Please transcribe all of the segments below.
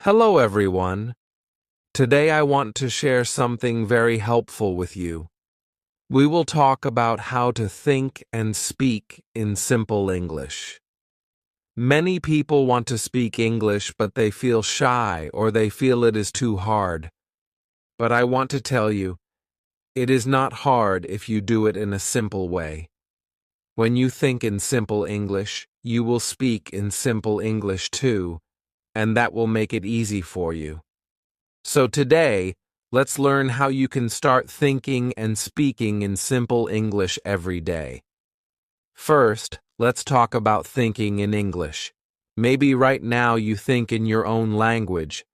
Hello, everyone. Today I want to share something very helpful with you. We will talk about how to think and speak in simple English. Many people want to speak English, but they feel shy or they feel it is too hard. But I want to tell you, it is not hard if you do it in a simple way. When you think in simple English, you will speak in simple English too, and that will make it easy for you. So today, let's learn how you can start thinking and speaking in simple English every day. First, let's talk about thinking in English. Maybe right now you think in your own language.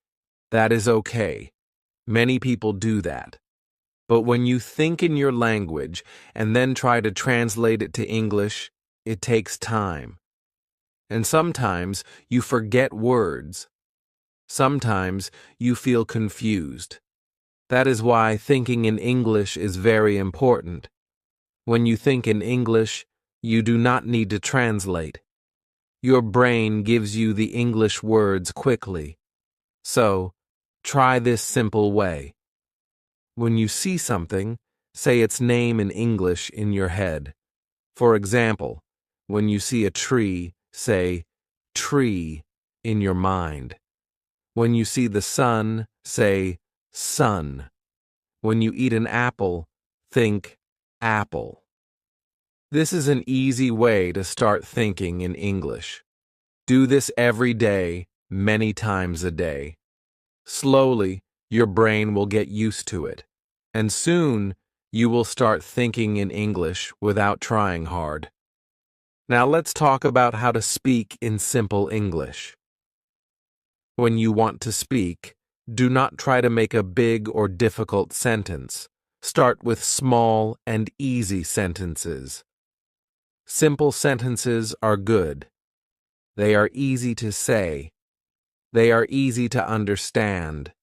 That is okay. Many people do that. But when you think in your language and then try to translate it to English, it takes time. And sometimes you forget words. Sometimes you feel confused. That is why thinking in English is very important. When you think in English, you do not need to translate. Your brain gives you the English words quickly. So, try this simple way. When you see something, say its name in English in your head. For example, when you see a tree, say tree in your mind. When you see the sun, say sun. When you eat an apple, think apple. This is an easy way to start thinking in English. Do this every day, many times a day. Slowly, your brain will get used to it, and soon you will start thinking in English without trying hard. Now let's talk about how to speak in simple English. When you want to speak, do not try to make a big or difficult sentence. Start with small and easy sentences. Simple sentences are good. They are easy to say. They are easy to understand.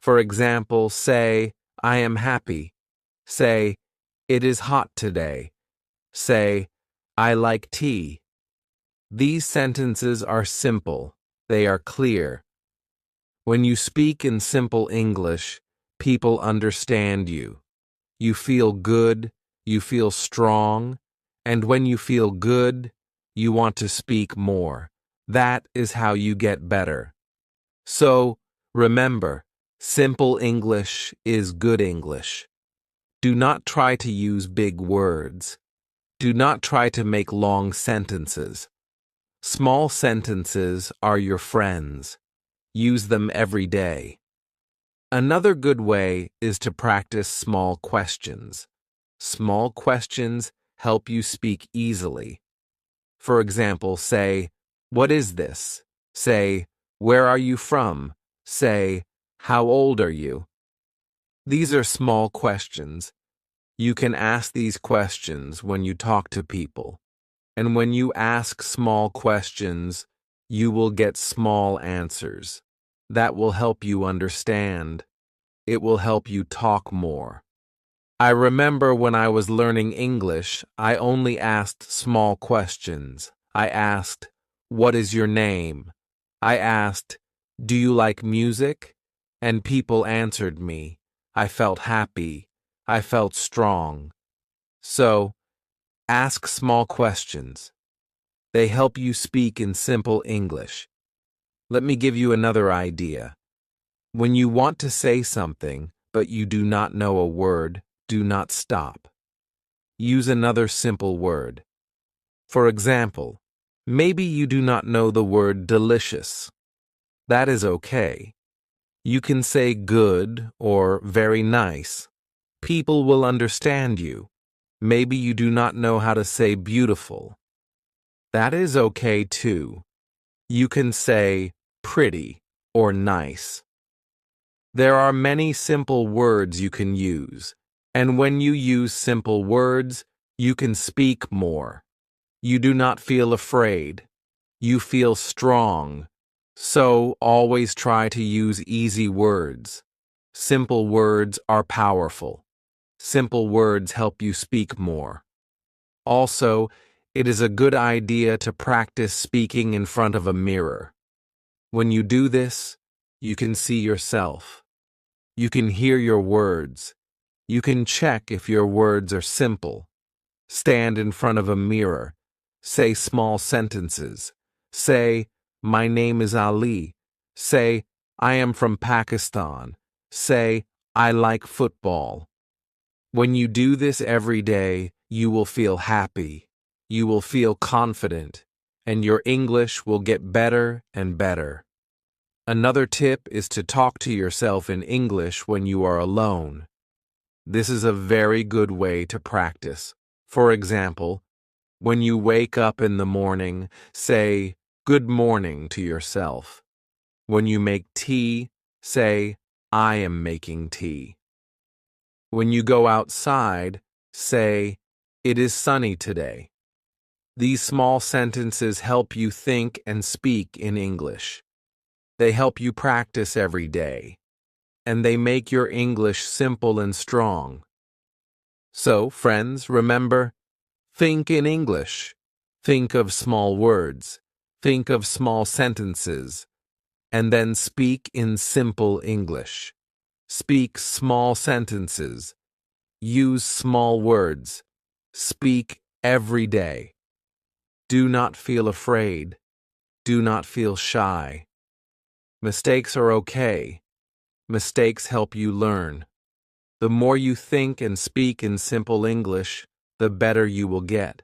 For example, say, I am happy. Say, it is hot today. Say, I like tea. These sentences are simple. They are clear. When you speak in simple English, people understand you. You feel good, you feel strong, and when you feel good, you want to speak more. That is how you get better. So, remember, simple English is good English. Do not try to use big words. Do not try to make long sentences. Small sentences are your friends. Use them every day. Another good way is to practice small questions. Small questions help you speak easily. For example, say, what is this? Say, where are you from? Say, how old are you? These are small questions. You can ask these questions when you talk to people. And when you ask small questions, you will get small answers. That will help you understand. It will help you talk more. I remember when I was learning English, I only asked small questions. I asked, what is your name? I asked, do you like music? And people answered me. I felt happy. I felt strong. So, ask small questions. They help you speak in simple English. Let me give you another idea. When you want to say something, but you do not know a word, do not stop. Use another simple word. For example, maybe you do not know the word delicious. That is okay. You can say good or very nice. People will understand you. Maybe you do not know how to say beautiful. That is okay too. You can say pretty or nice. There are many simple words you can use, and when you use simple words, you can speak more. You do not feel afraid. You feel strong. So always try to use easy words. Simple words are powerful. Simple words help you speak more. Also, it is a good idea to practice speaking in front of a mirror. When you do this, You can see yourself. You can hear your words. You can check if your words are simple. Stand in front of a mirror. Say small sentences. Say, "My name is Ali." Say, "I am from Pakistan." Say, "I like football." When you do this every day, you will feel happy. You will feel confident, and your English will get better and better. Another tip is to talk to yourself in English when you are alone. This is a very good way to practice. For example, when you wake up in the morning, say, "Good morning" to yourself. When you make tea, say, "I am making tea." When you go outside, say, "It is sunny today." These small sentences help you think and speak in English. They help you practice every day, and they make your English simple and strong. So, friends, remember, think in English. Think of small words. Think of small sentences. And then speak in simple English. Speak small sentences. Use small words. Speak every day. Do not feel afraid. Do not feel shy. Mistakes are okay. Mistakes help you learn. The more you think and speak in simple English, the better you will get.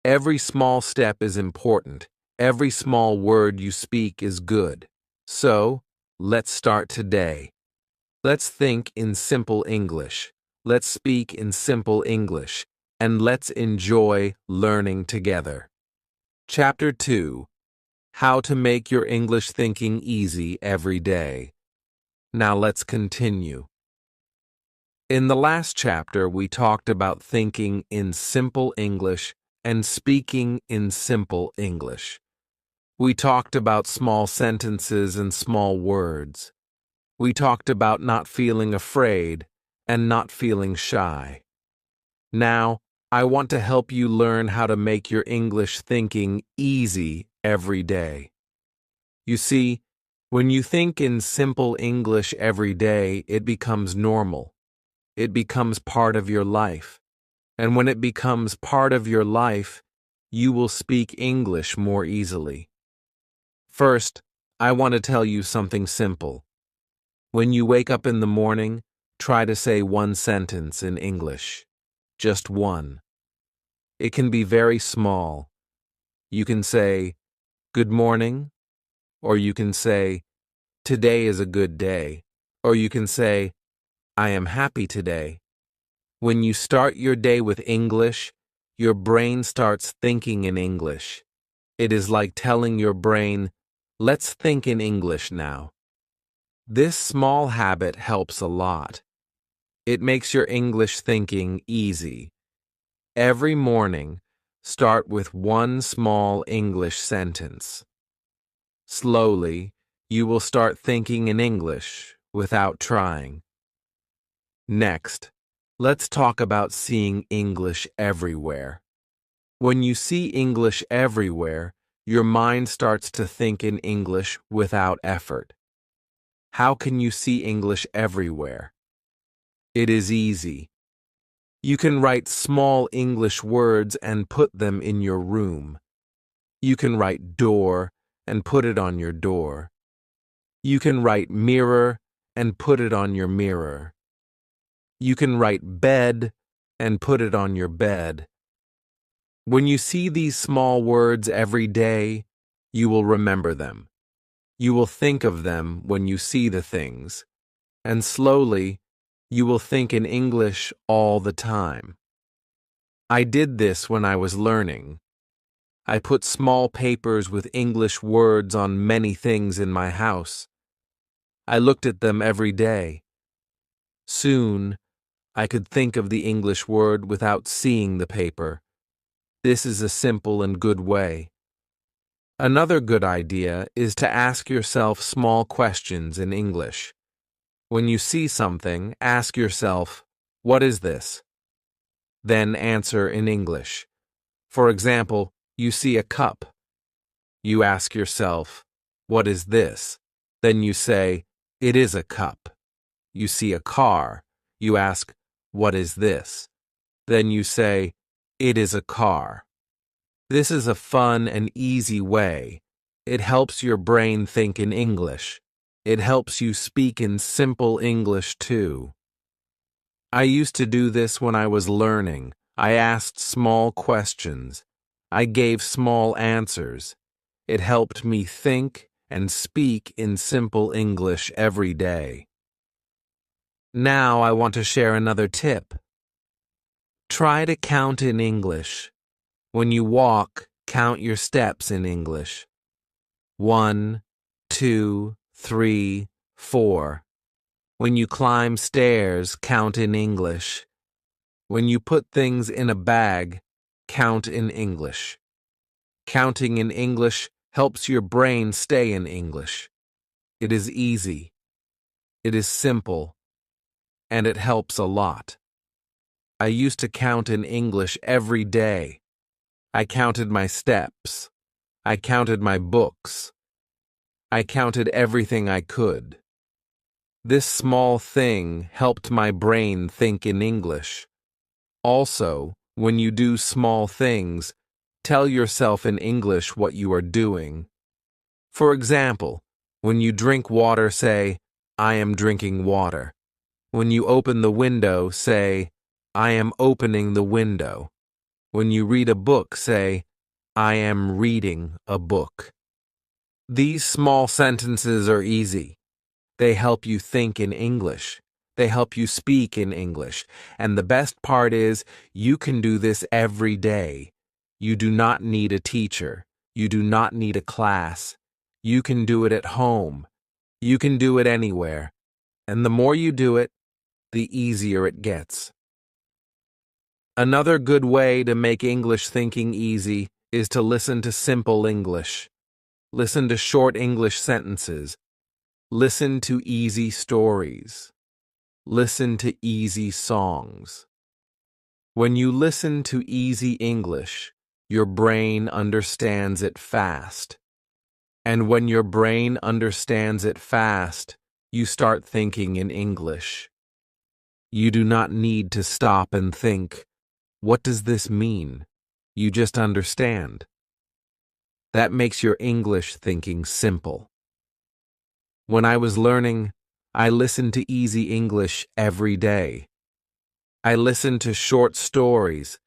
Every small step is important. Every small word you speak is good. So, let's start today. Let's think in simple English. Let's speak in simple English. And let's enjoy learning together. Chapter 2. How to make your English thinking easy every day. Now let's continue. In the last chapter, we talked about thinking in simple English and speaking in simple English. We talked about small sentences and small words. We talked about not feeling afraid and not feeling shy. Now, I want to help you learn how to make your English thinking easy every day. You see, when you think in simple English every day, it becomes normal. It becomes part of your life. And when it becomes part of your life, you will speak English more easily. First, I want to tell you something simple. When you wake up in the morning, try to say one sentence in English. Just one. It can be very small. You can say, "Good morning," or you can say, "Today is a good day," or you can say, "I am happy today." When you start your day with English, your brain starts thinking in English. It is like telling your brain, "Let's think in English now." This small habit helps a lot. It makes your English thinking easy. Every morning, start with one small English sentence. Slowly, you will start thinking in English without trying. Next, let's talk about seeing English everywhere. When you see English everywhere, your mind starts to think in English without effort. How can you see English everywhere? It is easy. You can write small English words and put them in your room. You can write door and put it on your door. You can write mirror and put it on your mirror. You can write bed and put it on your bed. When you see these small words every day, you will remember them. You will think of them when you see the things, and slowly, you will think in English all the time. I did this when I was learning. I put small papers with English words on many things in my house. I looked at them every day. Soon, I could think of the English word without seeing the paper. This is a simple and good way. Another good idea is to ask yourself small questions in English. When you see something, ask yourself, "What is this?" Then answer in English. For example, you see a cup. You ask yourself, "What is this?" Then you say, "It is a cup." You see a car. You ask, "What is this?" Then you say, "It is a car." This is a fun and easy way. It helps your brain think in English. It helps you speak in simple English too. I used to do this when I was learning. I asked small questions. I gave small answers. It helped me think and speak in simple English every day. Now I want to share another tip. Try to count in English. When you walk, count your steps in English. 1, 2, 3, 4. When you climb stairs, count in English. When you put things in a bag, count in English. Counting in English helps your brain stay in English. It is easy. It is simple. And it helps a lot. I used to count in English every day. I counted my steps. I counted my books. I counted everything I could. This small thing helped my brain think in English. Also, when you do small things, tell yourself in English what you are doing. For example, when you drink water, say, "I am drinking water." When you open the window, say, "I am opening the window." When you read a book, say, "I am reading a book." These small sentences are easy. They help you think in English. They help you speak in English. And the best part is, you can do this every day. You do not need a teacher. You do not need a class. You can do it at home. You can do it anywhere. And the more you do it, the easier it gets. Another good way to make English thinking easy is to listen to simple English. Listen to short English sentences. Listen to easy stories. Listen to easy songs. When you listen to easy English, your brain understands it fast. And when your brain understands it fast, you start thinking in English. You do not need to stop and think, "What does this mean?" You just understand. That makes your English thinking simple. When I was learning, I listened to easy English every day. I listened to short stories.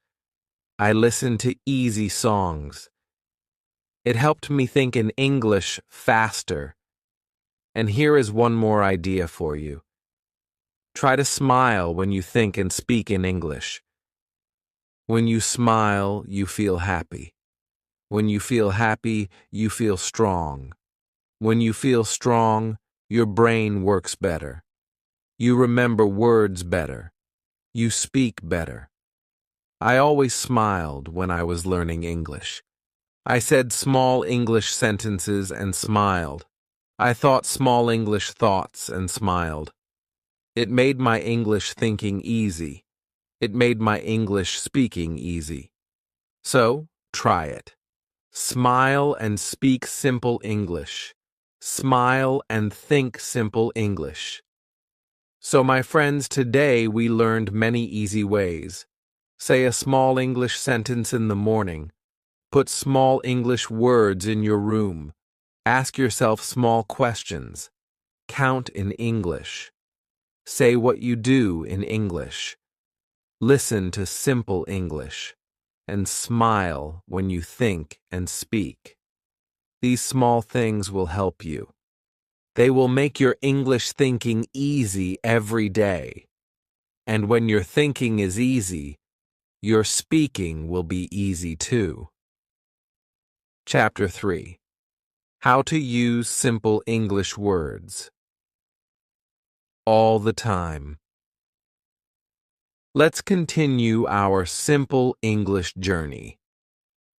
I listened to easy songs. It helped me think in English faster. And here is one more idea for you. Try to smile when you think and speak in English. When you smile, you feel happy. When you feel happy, you feel strong. When you feel strong, your brain works better. You remember words better. You speak better. I always smiled when I was learning English. I said small English sentences and smiled. I thought small English thoughts and smiled. It made my English thinking easy. It made my English speaking easy. So, try it. Smile and speak simple English. Smile and think simple English. So, my friends, today we learned many easy ways. Say a small English sentence in the morning. Put small English words in your room. Ask yourself small questions. Count in English. Say what you do in English. Listen to simple English. And smile when you think and speak. These small things will help you. They will make your English thinking easy every day. And when your thinking is easy, your speaking will be easy too. Chapter 3. How to use simple English words. All the time. Let's continue our simple English journey.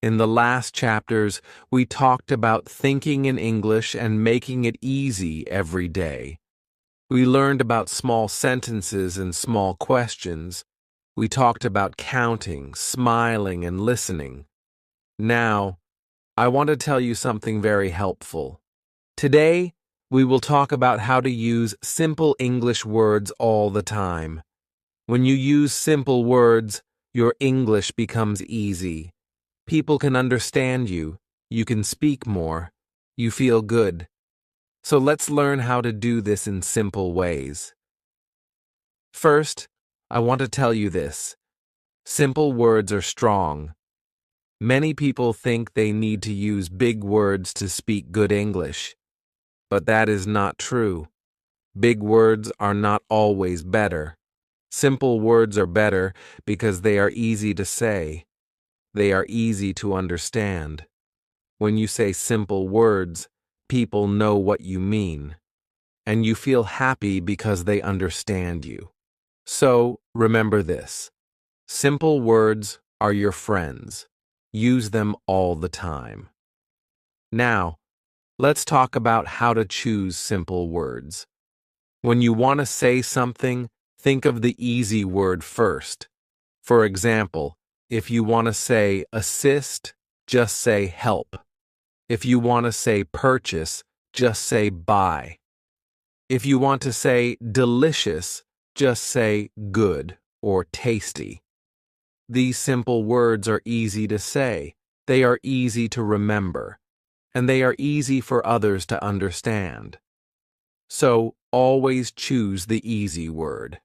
In the last chapters, we talked about thinking in English and making it easy every day. We learned about small sentences and small questions. We talked about counting, smiling, and listening. Now, I want to tell you something very helpful. Today, We will talk about how to use simple English words all the time. When you use simple words, your English becomes easy. People can understand you. You can speak more. You feel good. So let's learn how to do this in simple ways. First, I want to tell you this. Simple words are strong. Many people think they need to use big words to speak good English. But that is not true. Big words are not always better. Simple words are better because they are easy to say. They are easy to understand. When you say simple words, people know what you mean. And you feel happy because they understand you. So, remember this. Simple words are your friends. Use them all the time. Now, let's talk about how to choose simple words. When you want to say something, think of the easy word first. For example, if you want to say assist, just say help. If you want to say purchase, just say buy. If you want to say delicious, just say good or tasty. These simple words are easy to say, they are easy to remember, and they are easy for others to understand. So, always choose the easy word.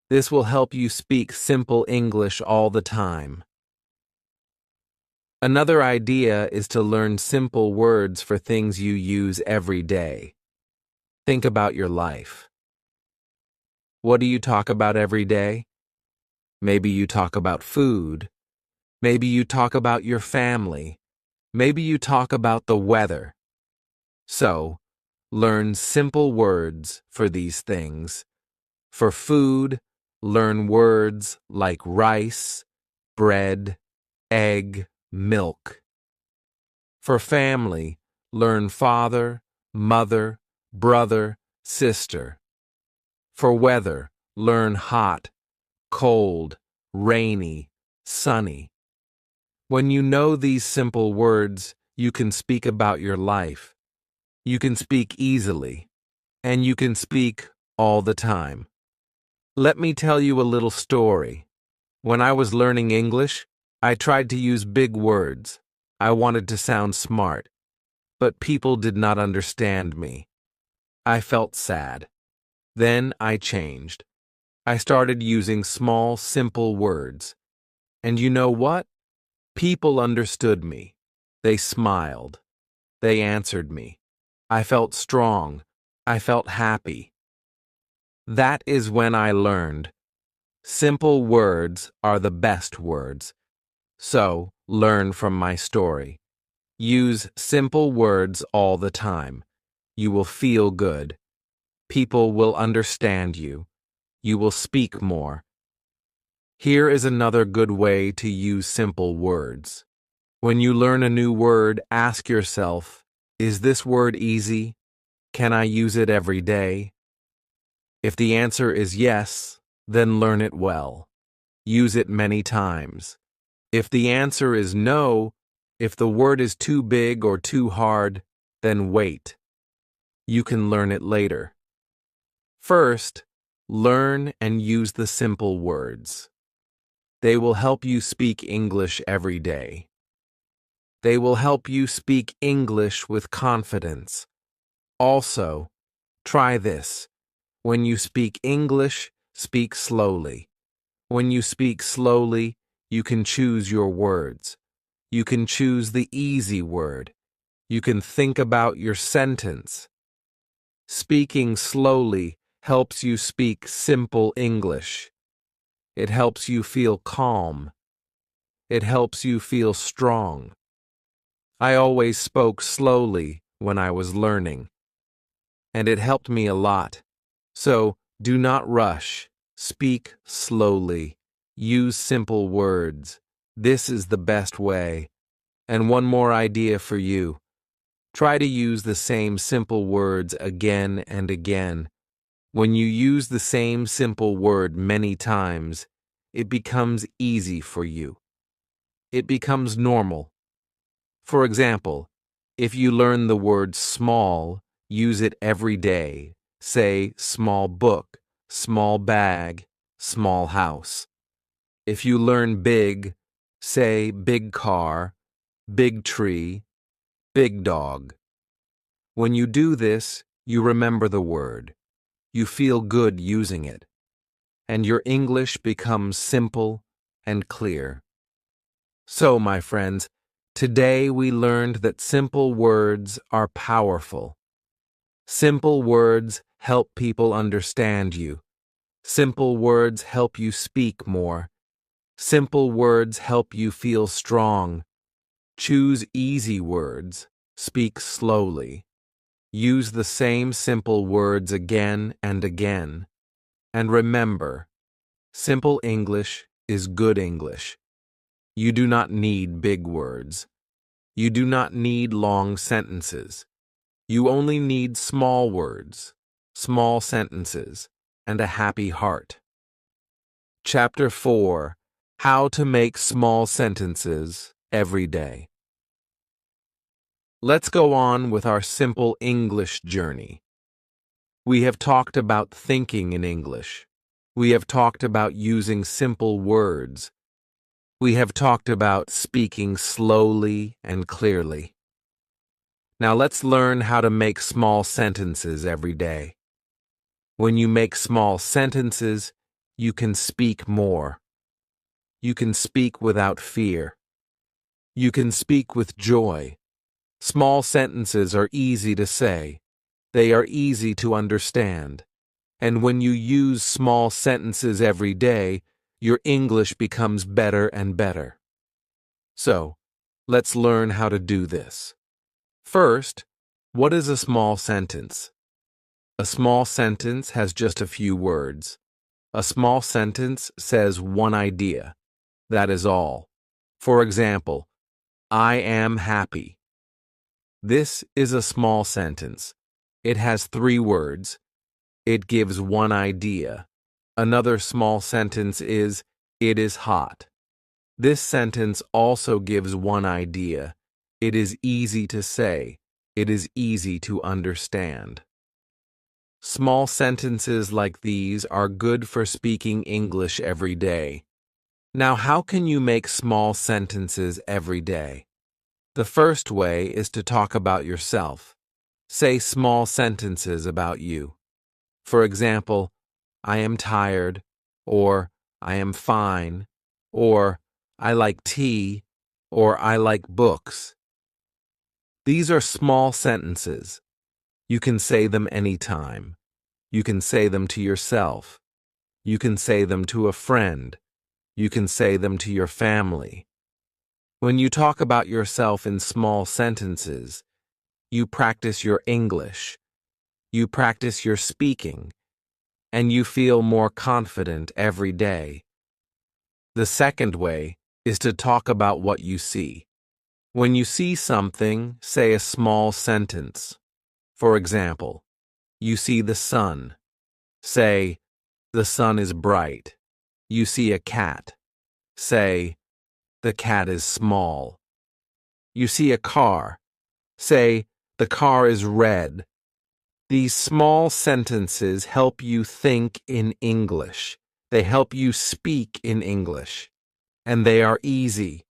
This will help you speak simple English all the time. Another idea is to learn simple words for things you use every day. Think about your life. What do you talk about every day? Maybe you talk about food. Maybe you talk about your family. Maybe you talk about the weather. So, learn simple words for these things. For food, learn words like rice, bread, egg, milk. For family, learn father, mother, brother, sister. For weather, learn hot, cold, rainy, sunny. When you know these simple words, you can speak about your life. You can speak easily, and you can speak all the time. Let me tell you a little story. When I was learning English, I tried to use big words. I wanted to sound smart, but people did not understand me. I felt sad. Then I changed. I started using small, simple words. And you know what? People understood me. They smiled. They answered me. I felt strong. I felt happy. That is when I learned. Simple words are the best words. So, learn from my story. Use simple words all the time. You will feel good. People will understand you. You will speak more. Here is another good way to use simple words. When you learn a new word, ask yourself, is this word easy? Can I use it every day? If the answer is yes, then learn it well. Use it many times. If the answer is no, if the word is too big or too hard, then wait. You can learn it later. First, learn and use the simple words. They will help you speak English every day. They will help you speak English with confidence. Also, try this. When you speak English, speak slowly. When you speak slowly, you can choose your words. You can choose the easy word. You can think about your sentence. Speaking slowly helps you speak simple English. It helps you feel calm. It helps you feel strong. I always spoke slowly when I was learning, and it helped me a lot. So, do not rush. Speak slowly. Use simple words. This is the best way. And one more idea for you. Try to use the same simple words again and again. When you use the same simple word many times, it becomes easy for you. It becomes normal. For example, if you learn the word small, Use it every day. Say small book, small bag, small house. If you learn big, say big car, big tree, big dog. When you do this, you remember the word. You feel good using it. And your English becomes simple and clear. So, my friends, today we learned that simple words are powerful. Simple words help people understand you. Simple words help you speak more. Simple words help you feel strong. Choose easy words. Speak slowly. Use the same simple words again and again. And remember, simple English is good English. You do not need big words. You do not need long sentences. You only need small words, small sentences, and a happy heart. Chapter 4: How to Make Small Sentences Every Day. Let's go on with our simple English journey. We have talked about thinking in English. We have talked about using simple words. We have talked about speaking slowly and clearly. Now let's learn how to make small sentences every day. When you make small sentences, you can speak more. You can speak without fear. You can speak with joy. Small sentences are easy to say. They are easy to understand. And when you use small sentences every day, your English becomes better and better. So, let's learn how to do this. First, what is a small sentence? A small sentence has just a few words. A small sentence says one idea. That is all. For example, I am happy. This is a small sentence. It has 3 words. It gives one idea. Another small sentence is, it is hot. This sentence also gives one idea. It is easy to say. It is easy to understand. Small sentences like these are good for speaking English every day. Now, how can you make small sentences every day? The first way is to talk about yourself. Say small sentences about you. For example, I am tired, or I am fine, or I like tea, or I like books. These are small sentences. You can say them anytime. You can say them to yourself. You can say them to a friend. You can say them to your family. When you talk about yourself in small sentences, you practice your English. You practice your speaking, and you feel more confident every day. The second way is to talk about what you see. When you see something, say a small sentence. For example, you see the sun. Say, the sun is bright. You see a cat. Say, the cat is small. You see a car. Say, the car is red. These small sentences help you think in English. They help you speak in English. And they are easy.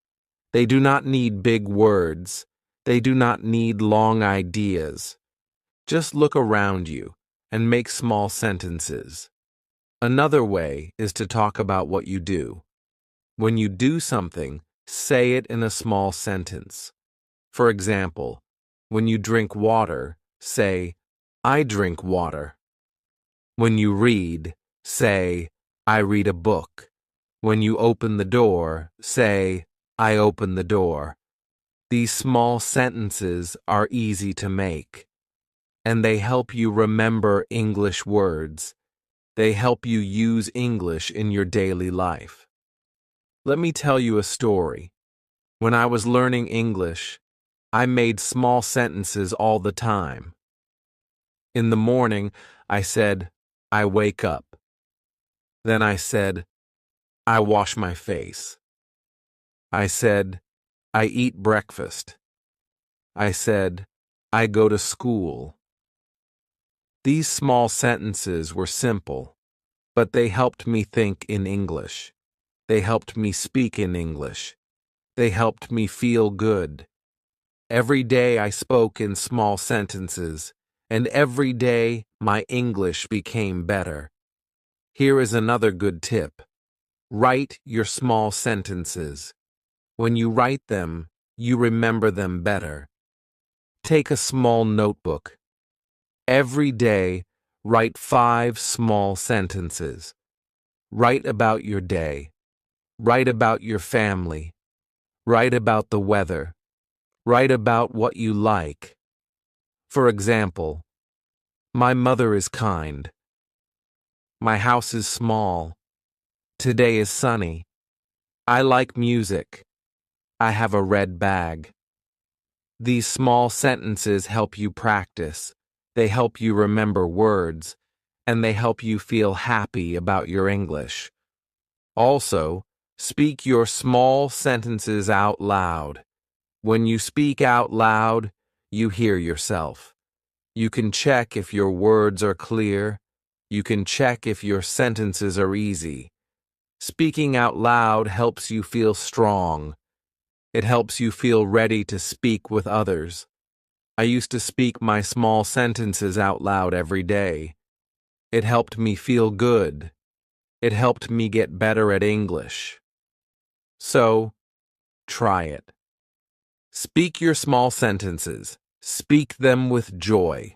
They do not need big words. They do not need long ideas. Just look around you and make small sentences. Another way is to talk about what you do. When you do something, say it in a small sentence. For example, when you drink water, say, I drink water. When you read, say, I read a book. When you open the door, say, I open the door. These small sentences are easy to make, and they help you remember English words. They help you use English in your daily life. Let me tell you a story. When I was learning English, I made small sentences all the time. In the morning, I said, I wake up. Then I said, I wash my face. I said, I eat breakfast. I said, I go to school. These small sentences were simple, but they helped me think in English. They helped me speak in English. They helped me feel good. Every day I spoke in small sentences, and every day my English became better. Here is another good tip. Write your small sentences. When you write them, you remember them better. Take a small notebook. Every day, write 5 small sentences. Write about your day. Write about your family. Write about the weather. Write about what you like. For example, my mother is kind. My house is small. Today is sunny. I like music. I have a red bag. These small sentences help you practice. They help you remember words, and they help you feel happy about your English. Also, speak your small sentences out loud. When you speak out loud, you hear yourself. You can check if your words are clear. You can check if your sentences are easy. Speaking out loud helps you feel strong. It helps you feel ready to speak with others. I used to speak my small sentences out loud every day. It helped me feel good. It helped me get better at English. So, try it. Speak your small sentences. Speak them with joy.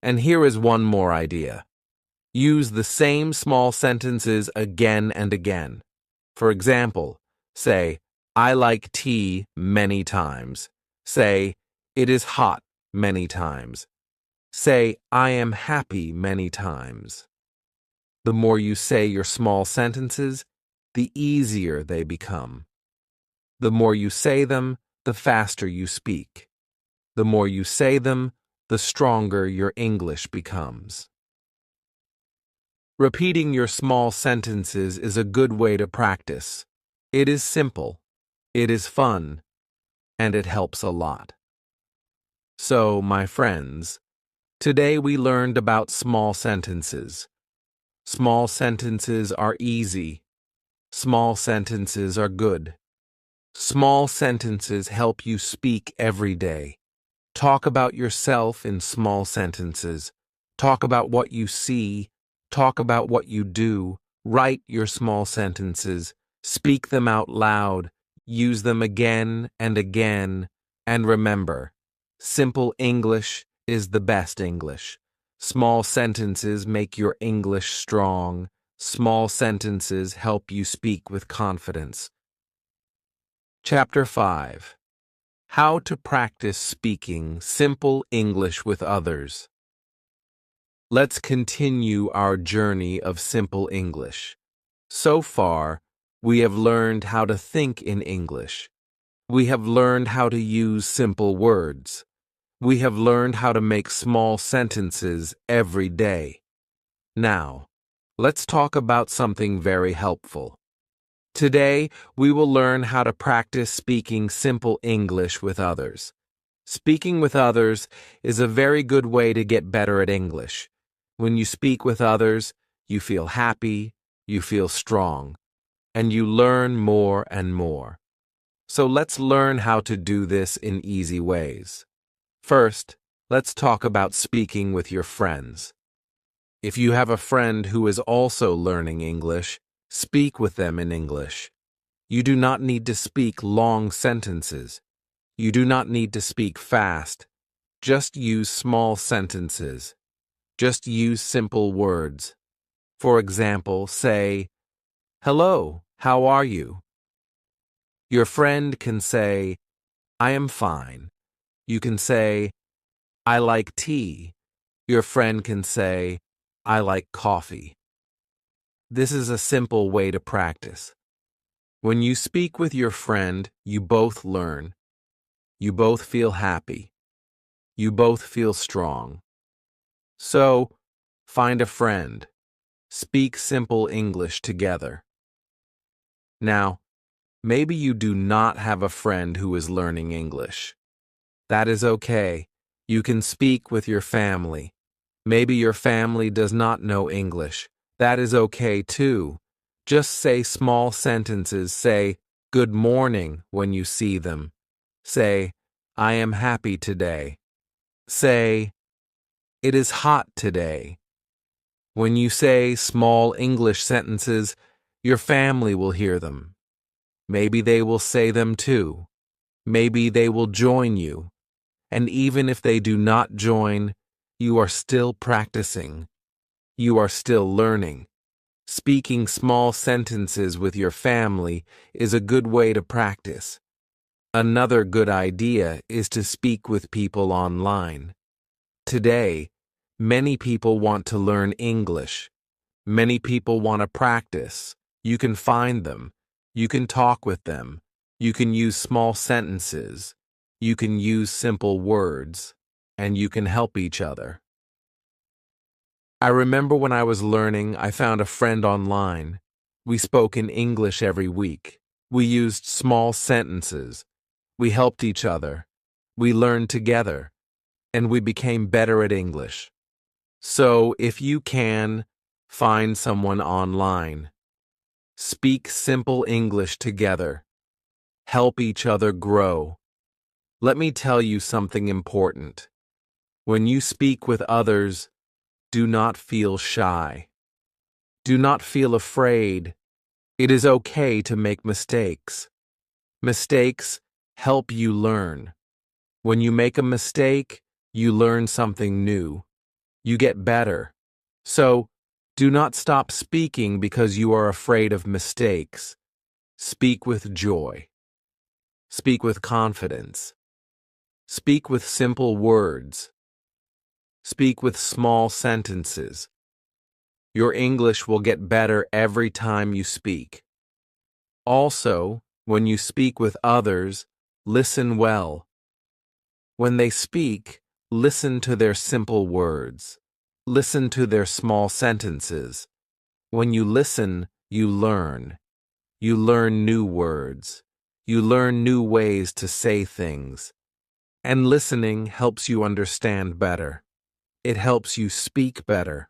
And here is one more idea. Use the same small sentences again and again. For example, say, I like tea many times. Say, it is hot many times. Say, I am happy many times. The more you say your small sentences, the easier they become. The more you say them, the faster you speak. The more you say them, the stronger your English becomes. Repeating your small sentences is a good way to practice. It is simple, it is fun, and it helps a lot. So, my friends, today we learned about small sentences. Small sentences are easy. Small sentences are good. Small sentences help you speak every day. Talk about yourself in small sentences. Talk about what you see. Talk about what you do. Write your small sentences. Speak them out loud. Use them again and again. And remember, simple English is the best English. Small sentences make your English strong. Small sentences help you speak with confidence. Chapter 5. How to practice speaking simple English with others. Let's continue our journey of simple English. So far, we have learned how to think in English. We have learned how to use simple words. We have learned how to make small sentences every day. Now, let's talk about something very helpful. Today, we will learn how to practice speaking simple English with others. Speaking with others is a very good way to get better at English. When you speak with others, you feel happy, you feel strong, and you learn more and more. So let's learn how to do this in easy ways. First, let's talk about speaking with your friends. If you have a friend who is also learning English, speak with them in English. You do not need to speak long sentences. You do not need to speak fast. Just use small sentences. Just use simple words. For example, say, "Hello, how are you?" Your friend can say, "I am fine." You can say, "I like tea." Your friend can say, "I like coffee." This is a simple way to practice. When you speak with your friend, you both learn. You both feel happy. You both feel strong. So, find a friend. Speak simple English together. Now, maybe you do not have a friend who is learning English. That is okay. You can speak with your family. Maybe your family does not know English. That is okay too. Just say small sentences. Say, good morning when you see them. Say, I am happy today. Say, it is hot today. When you say small English sentences, your family will hear them. Maybe they will say them too. Maybe they will join you. And even if they do not join, you are still practicing. You are still learning. Speaking small sentences with your family is a good way to practice. Another good idea is to speak with people online. Today, many people want to learn English. Many people want to practice. You can find them. You can talk with them. You can use small sentences. You can use simple words. And you can help each other. I remember when I was learning, I found a friend online. We spoke in English every week. We used small sentences. We helped each other. We learned together. And we became better at English. So, if you can, find someone online. Speak simple English together. Help each other grow. Let me tell you something important. When you speak with others, do not feel shy. Do not feel afraid. It is okay to make mistakes. Mistakes help you learn. When you make a mistake, you learn something new. You get better. So, do not stop speaking because you are afraid of mistakes. Speak with joy. Speak with confidence. Speak with simple words. Speak with small sentences. Your English will get better every time you speak. Also, when you speak with others, listen well. When they speak, listen to their simple words. Listen to their small sentences. When you listen, you learn. You learn new words. You learn new ways to say things. And listening helps you understand better. It helps you speak better.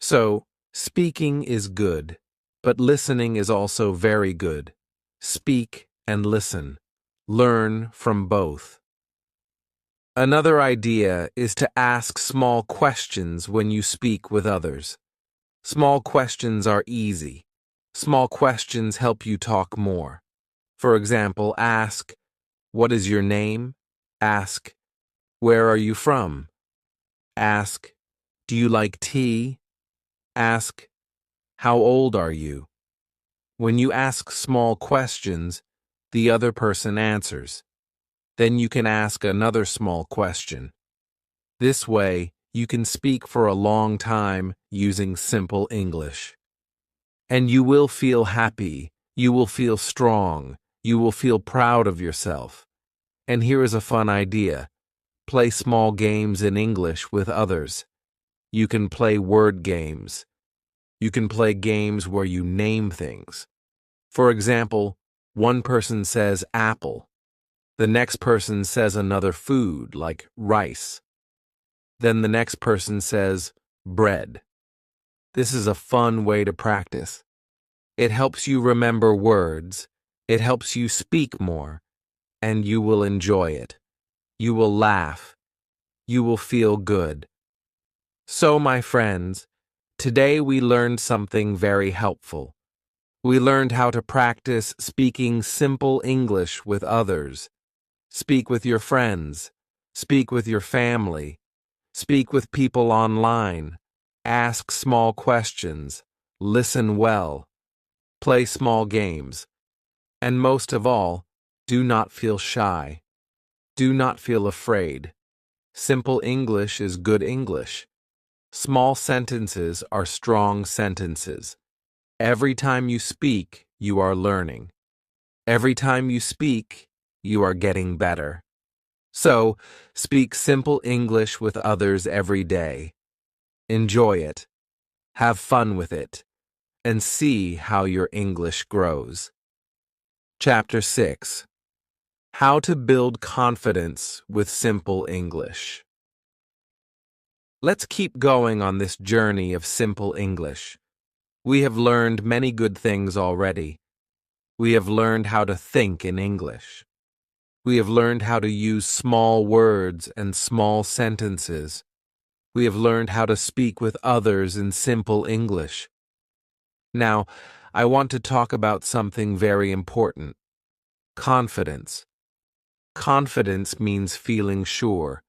So, speaking is good, but listening is also very good. Speak and listen. Learn from both. Another idea is to ask small questions when you speak with others. Small questions are easy. Small questions help you talk more. For example, ask, what is your name? Ask, where are you from? Ask, do you like tea? Ask, how old are you? When you ask small questions, the other person answers. Then you can ask another small question. This way, you can speak for a long time using simple English. And you will feel happy, you will feel strong, you will feel proud of yourself. And here is a fun idea. Play small games in English with others. You can play word games. You can play games where you name things. For example, one person says apple. The next person says another food, like rice. Then the next person says bread. This is a fun way to practice. It helps you remember words. It helps you speak more. And you will enjoy it. You will laugh. You will feel good. So, my friends, today we learned something very helpful. We learned how to practice speaking simple English with others. Speak with your friends. Speak with your family. Speak with people online. Ask small questions. Listen well. Play small games. And most of all, do not feel shy. Do not feel afraid. Simple English is good English. Small sentences are strong sentences. Every time you speak, you are learning. Every time you speak, you are getting better. So, speak simple English with others every day. Enjoy it. Have fun with it. And see how your English grows. Chapter 6. How to build confidence with simple English. Let's keep going on this journey of simple English. We have learned many good things already. We have learned how to think in English. We have learned how to use small words and small sentences. We have learned how to speak with others in simple English. Now, I want to talk about something very important: confidence. Confidence means feeling sure.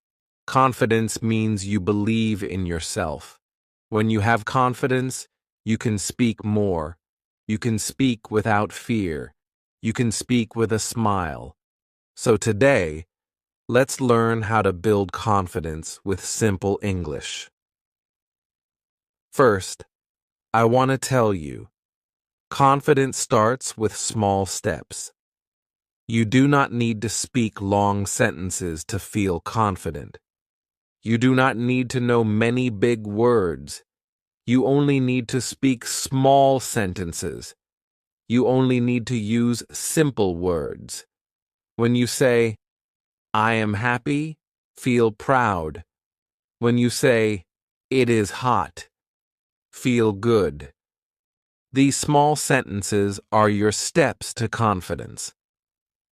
Confidence means you believe in yourself. When you have confidence, you can speak more. You can speak without fear. You can speak with a smile. So today, let's learn how to build confidence with simple English. First, I want to tell you, confidence starts with small steps. You do not need to speak long sentences to feel confident. You do not need to know many big words. You only need to speak small sentences. You only need to use simple words. When you say, "I am happy," feel proud. When you say, "It is hot," feel good. These small sentences are your steps to confidence.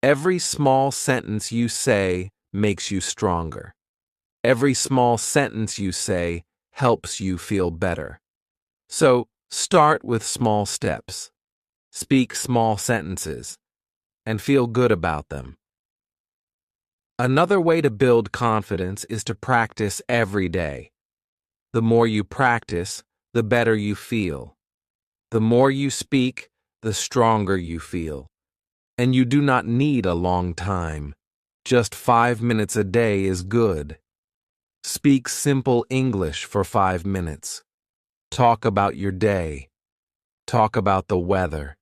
Every small sentence you say makes you stronger. Every small sentence you say helps you feel better. So, start with small steps. Speak small sentences, and feel good about them. Another way to build confidence is to practice every day. The more you practice, the better you feel. The more you speak, the stronger you feel. And you do not need a long time. Just 5 minutes a day is good. Speak simple English for 5 minutes. Talk about your day. Talk about the weather.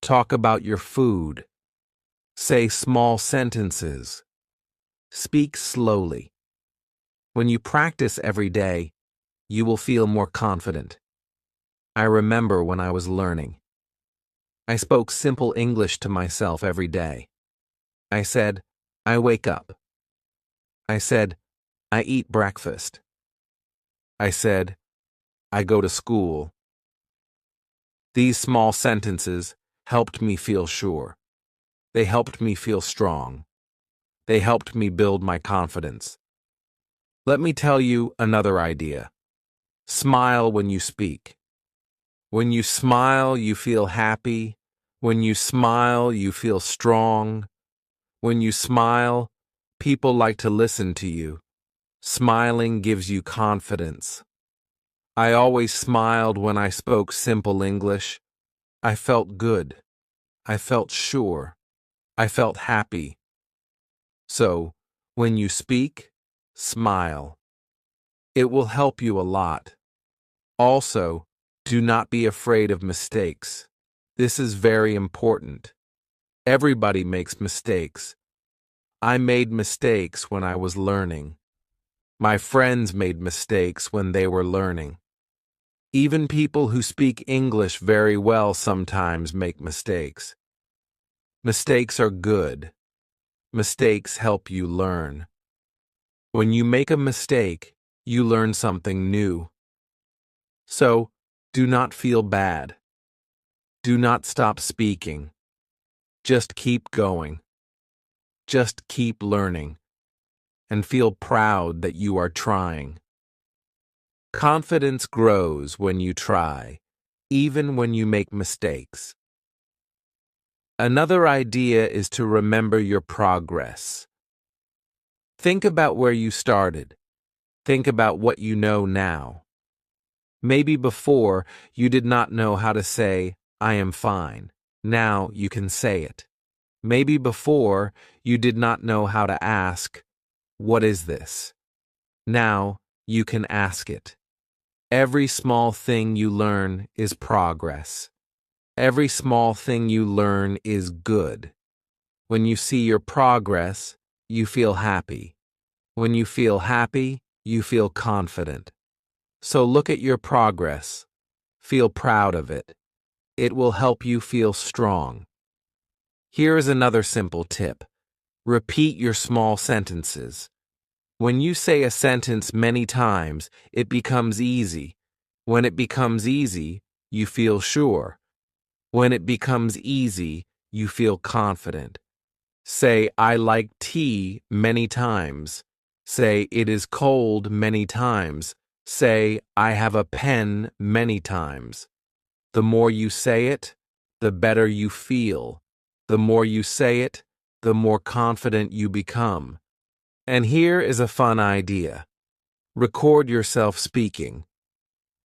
Talk about your food. Say small sentences. Speak slowly. When you practice every day, you will feel more confident. I remember when I was learning. I spoke simple English to myself every day. I said, "I wake up." I said, "I eat breakfast." I said, "I go to school." These small sentences helped me feel sure. They helped me feel strong. They helped me build my confidence. Let me tell you another idea. Smile when you speak. When you smile, you feel happy. When you smile, you feel strong. When you smile, people like to listen to you. Smiling gives you confidence. I always smiled when I spoke simple English. I felt good. I felt sure. I felt happy. So, when you speak, smile. It will help you a lot. Also, do not be afraid of mistakes. This is very important. Everybody makes mistakes. I made mistakes when I was learning. My friends made mistakes when they were learning. Even people who speak English very well sometimes make mistakes. Mistakes are good. Mistakes help you learn. When you make a mistake, you learn something new. So, do not feel bad. Do not stop speaking. Just keep going. Just keep learning. And feel proud that you are trying. Confidence grows when you try, even when you make mistakes. Another idea is to remember your progress. Think about where you started. Think about what you know now. Maybe before you did not know how to say, "I am fine." Now you can say it. Maybe before you did not know how to ask, "What is this?" Now you can ask it. Every small thing you learn is progress. Every small thing you learn is good. When you see your progress, you feel happy. When you feel happy, you feel confident. So look at your progress. Feel proud of it. It will help you feel strong. Here is another simple tip. Repeat your small sentences. When you say a sentence many times, it becomes easy. When it becomes easy, you feel sure. When it becomes easy, you feel confident. Say, I like tea many times. Say, it is cold many times. Say, I have a pen many times. The more you say it, the better you feel. The more you say it, the more confident you become. And here is a fun idea. Record yourself speaking.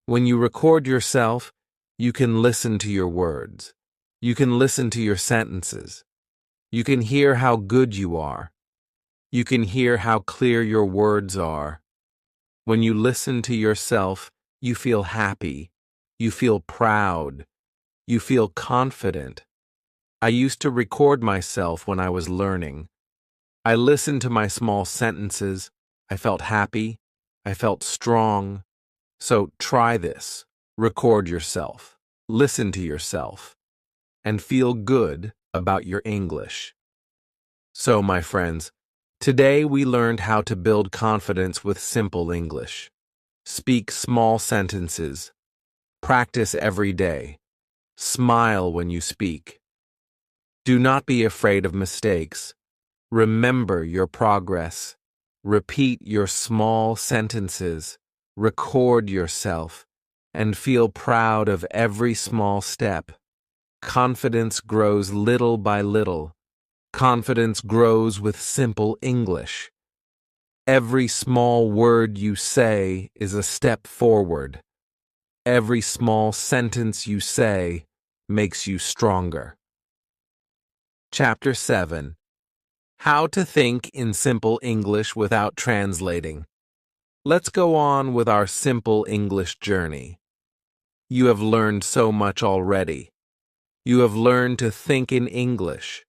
When you record yourself, you can listen to your words. You can listen to your sentences. You can hear how good you are. You can hear how clear your words are. When you listen to yourself, you feel happy. You feel proud. You feel confident. I used to record myself when I was learning. I listened to my small sentences. I felt happy. I felt strong. So try this. Record yourself. Listen to yourself. And feel good about your English. So, my friends, today we learned how to build confidence with simple English. Speak small sentences. Practice every day. Smile when you speak. Do not be afraid of mistakes. Remember your progress. Repeat your small sentences. Record yourself. And feel proud of every small step. Confidence grows little by little. Confidence grows with simple English. Every small word you say is a step forward. Every small sentence you say makes you stronger. Chapter 7. How to think in simple English without translating. Let's go on with our simple English journey. You have learned so much already. You have learned to think in English.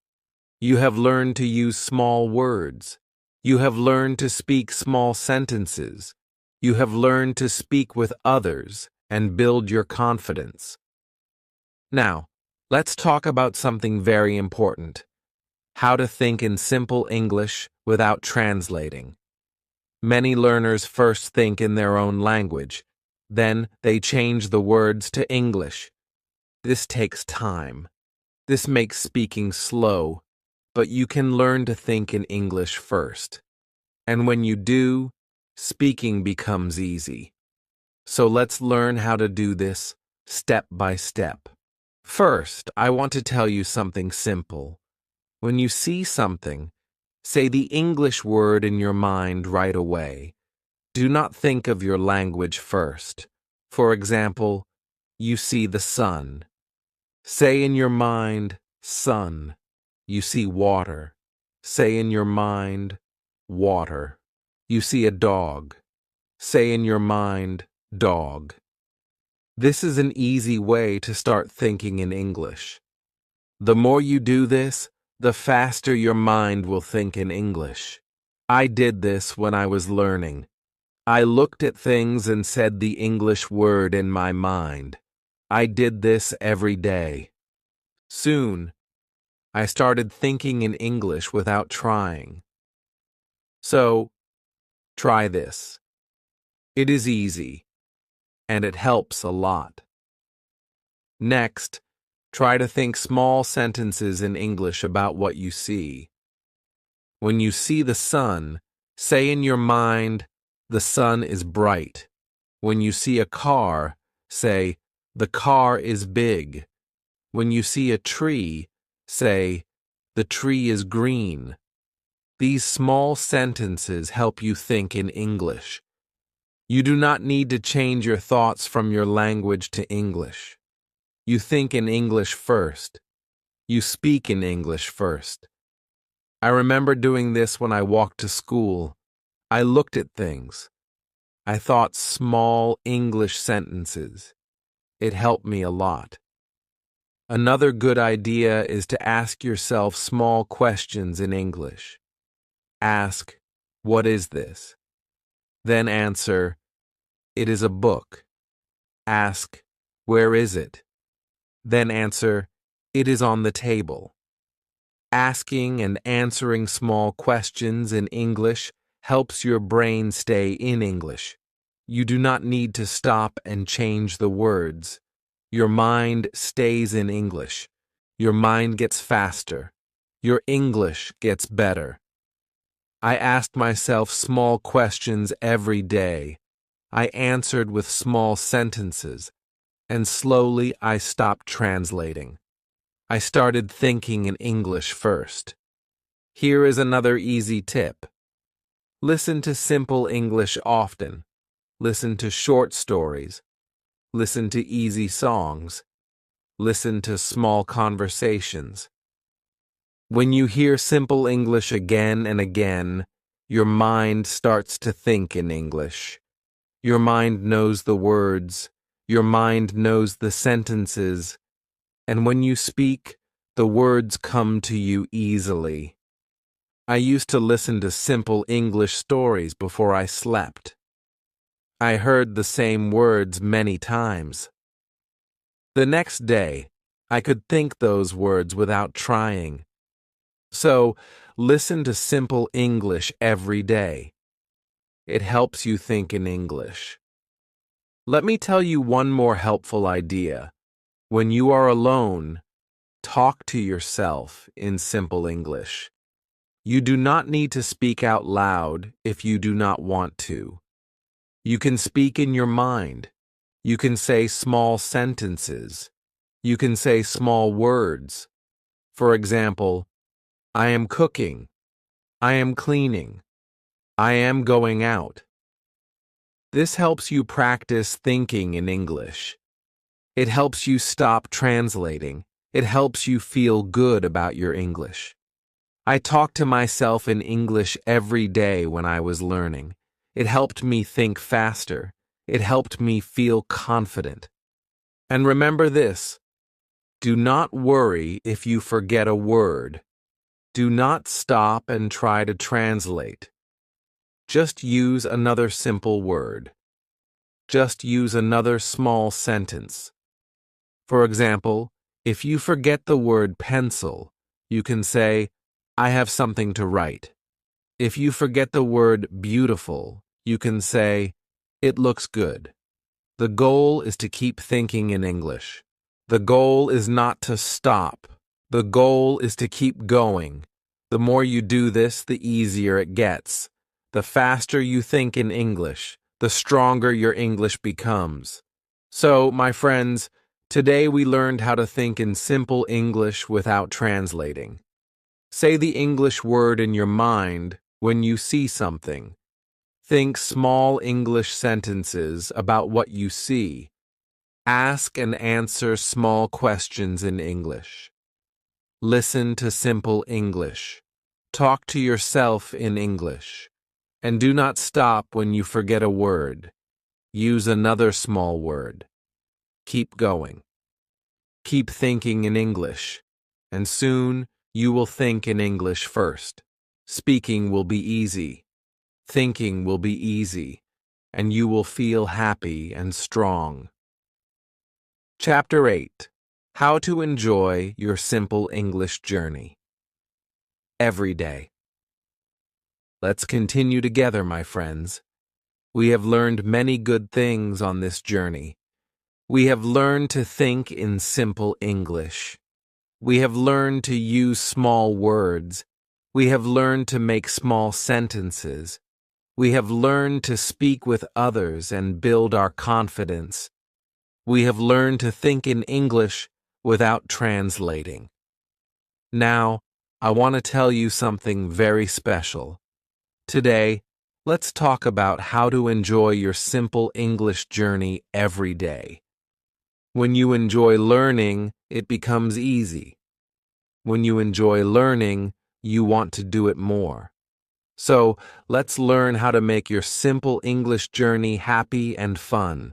You have learned to use small words. You have learned to speak small sentences. You have learned to speak with others and build your confidence. Now, let's talk about something very important. How to think in simple English without translating. Many learners first think in their own language. Then they change the words to English. This takes time. This makes speaking slow, but you can learn to think in English first. And when you do, speaking becomes easy. So let's learn how to do this step by step. First, I want to tell you something simple. When you see something, say the English word in your mind right away. Do not think of your language first. For example, you see the sun. Say in your mind, sun. You see water. Say in your mind, water. You see a dog. Say in your mind, dog. This is an easy way to start thinking in English. The more you do this, the faster your mind will think in English. I did this when I was learning. I looked at things and said the English word in my mind. I did this every day. Soon, I started thinking in English without trying. So, try this. It is easy, and it helps a lot. Next, try to think small sentences in English about what you see. When you see the sun, say in your mind, the sun is bright. When you see a car, say, the car is big. When you see a tree, say, the tree is green. These small sentences help you think in English. You do not need to change your thoughts from your language to English. You think in English first. You speak in English first. I remember doing this when I walked to school. I looked at things. I thought small English sentences. It helped me a lot. Another good idea is to ask yourself small questions in English. Ask, what is this? Then answer, it is a book. Ask, where is it? Then answer, it is on the table. Asking and answering small questions in English helps your brain stay in English. You do not need to stop and change the words. Your mind stays in English. Your mind gets faster. Your English gets better. I asked myself small questions every day. I answered with small sentences, and slowly I stopped translating. I started thinking in English first. Here is another easy tip. Listen to simple English often. Listen to short stories. Listen to easy songs. Listen to small conversations. When you hear simple English again and again, your mind starts to think in English. Your mind knows the words. Your mind knows the sentences. And when you speak, the words come to you easily. I used to listen to simple English stories before I slept. I heard the same words many times. The next day, I could think those words without trying. So, listen to simple English every day. It helps you think in English. Let me tell you one more helpful idea. When you are alone, talk to yourself in simple English. You do not need to speak out loud if you do not want to. You can speak in your mind. You can say small sentences. You can say small words. For example, I am cooking. I am cleaning. I am going out. This helps you practice thinking in English. It helps you stop translating. It helps you feel good about your English. I talked to myself in English every day when I was learning. It helped me think faster. It helped me feel confident. And remember this: do not worry if you forget a word. Do not stop and try to translate. Just use another simple word. Just use another small sentence. For example, if you forget the word pencil, you can say, I have something to write. If you forget the word beautiful, you can say, it looks good. The goal is to keep thinking in English. The goal is not to stop. The goal is to keep going. The more you do this, the easier it gets. The faster you think in English, the stronger your English becomes. So, my friends, today we learned how to think in simple English without translating. Say the English word in your mind when you see something. Think small English sentences about what you see. Ask and answer small questions in English. Listen to simple English. Talk to yourself in English. And do not stop when you forget a word. Use another small word. Keep going. Keep thinking in English, and soon you will think in English first. Speaking will be easy. Thinking will be easy, and you will feel happy and strong. Chapter 8. How to enjoy your simple English journey. Every day. Let's continue together, my friends. We have learned many good things on this journey. We have learned to think in simple English. We have learned to use small words. We have learned to make small sentences. We have learned to speak with others and build our confidence. We have learned to think in English without translating. Now, I want to tell you something very special. Today, let's talk about how to enjoy your simple English journey every day. When you enjoy learning, it becomes easy. When you enjoy learning, you want to do it more. So, let's learn how to make your simple English journey happy and fun.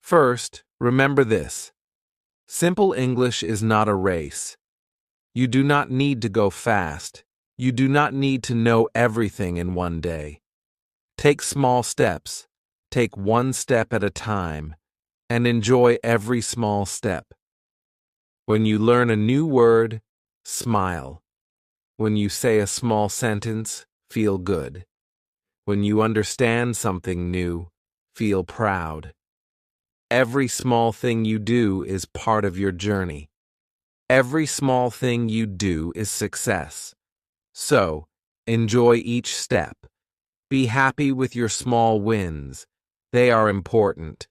First, remember this. Simple English is not a race. You do not need to go fast. You do not need to know everything in one day. Take small steps. Take one step at a time, and enjoy every small step. When you learn a new word, smile. When you say a small sentence, feel good. When you understand something new, feel proud. Every small thing you do is part of your journey. Every small thing you do is success. So, enjoy each step. Be happy with your small wins. They are important.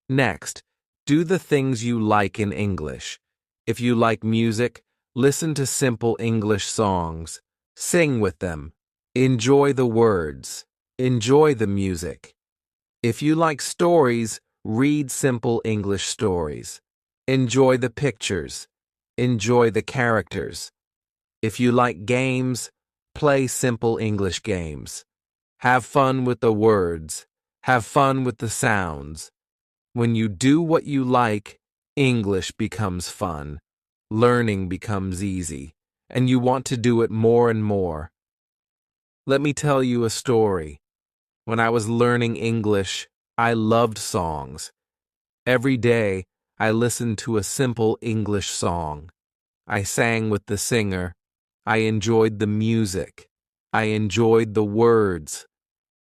Next, do the things you like in English. If you like music, listen to simple English songs. Sing with them. Enjoy the words. Enjoy the music. If you like stories, read simple English stories. Enjoy the pictures. Enjoy the characters. If you like games, play simple English games. Have fun with the words. Have fun with the sounds. When you do what you like, English becomes fun. Learning becomes easy, and you want to do it more and more. Let me tell you a story. When I was learning English, I loved songs. Every day, I listened to a simple English song. I sang with the singer. I enjoyed the music. I enjoyed the words.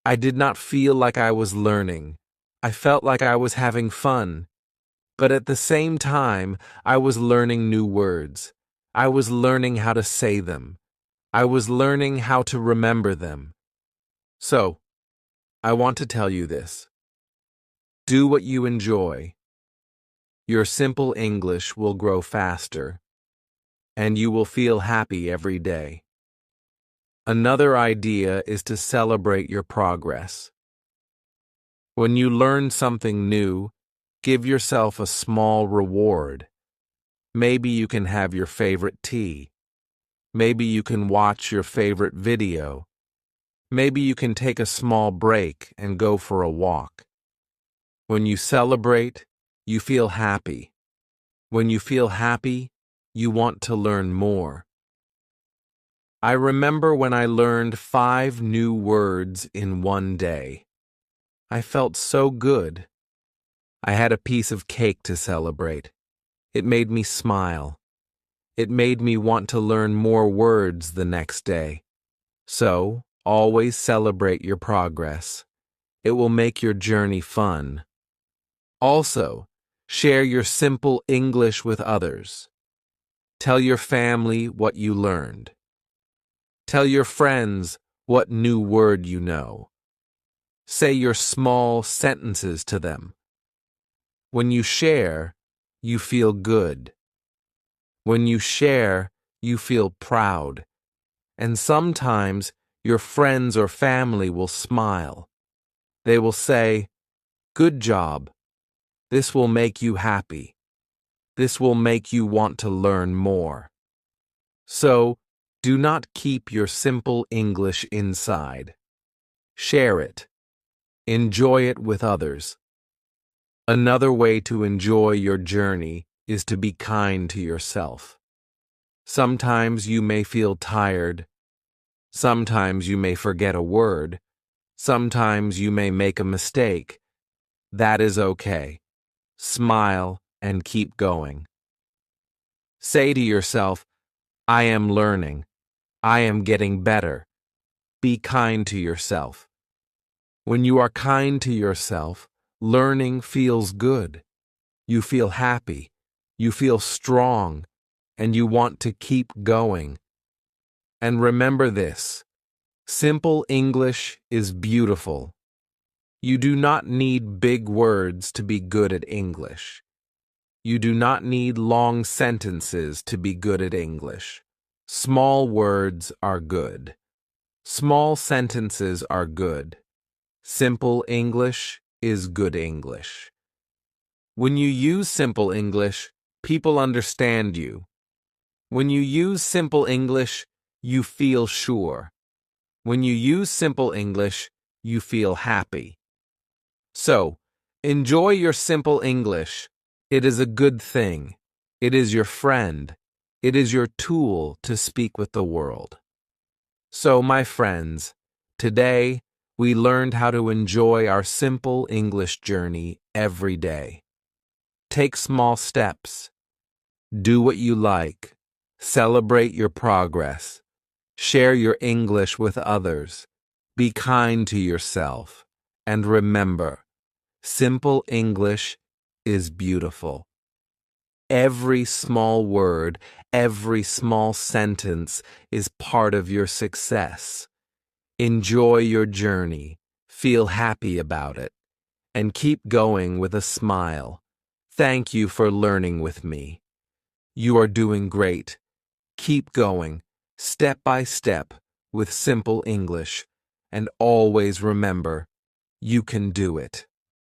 I did not feel like I was learning. I felt like I was having fun. But at the same time, I was learning new words. I was learning how to say them. I was learning how to remember them. So, I want to tell you this. Do what you enjoy. Your simple English will grow faster, and you will feel happy every day. Another idea is to celebrate your progress. When you learn something new, give yourself a small reward. Maybe you can have your favorite tea. Maybe you can watch your favorite video. Maybe you can take a small break and go for a walk. When you celebrate, you feel happy. When you feel happy, you want to learn more. I remember when I learned 5 new words in one day. I felt so good. I had a piece of cake to celebrate. It made me smile. It made me want to learn more words the next day. So, always celebrate your progress. It will make your journey fun. Also, share your simple English with others. Tell your family what you learned. Tell your friends what new word you know. Say your small sentences to them. When you share, you feel good. When you share, you feel proud. And sometimes your friends or family will smile. They will say, "Good job. This will make you happy. This will make you want to learn more." So, do not keep your simple English inside. Share it. Enjoy it with others. Another way to enjoy your journey is to be kind to yourself. Sometimes you may feel tired. Sometimes you may forget a word. Sometimes you may make a mistake. That is okay. Smile and keep going. Say to yourself, "I am learning. I am getting better." Be kind to yourself. When you are kind to yourself, learning feels good. You feel happy. You feel strong. And you want to keep going. And remember this: simple English is beautiful. You do not need big words to be good at English. You do not need long sentences to be good at English. Small words are good. Small sentences are good. Simple English is good English. When you use simple English, people understand you. When you use simple English, you feel sure. When you use simple English, you feel happy. So, enjoy your simple English. It is a good thing. It is your friend. It is your tool to speak with the world. So, my friends, today we learned how to enjoy our simple English journey every day. Take small steps. Do what you like. Celebrate your progress. Share your English with others. Be kind to yourself, and remember, simple English is beautiful. Every small word, every small sentence is part of your success. Enjoy your journey, feel happy about it, and keep going with a smile. Thank you for learning with me. You are doing great. Keep going, step by step, with simple English, and always remember, you can do it.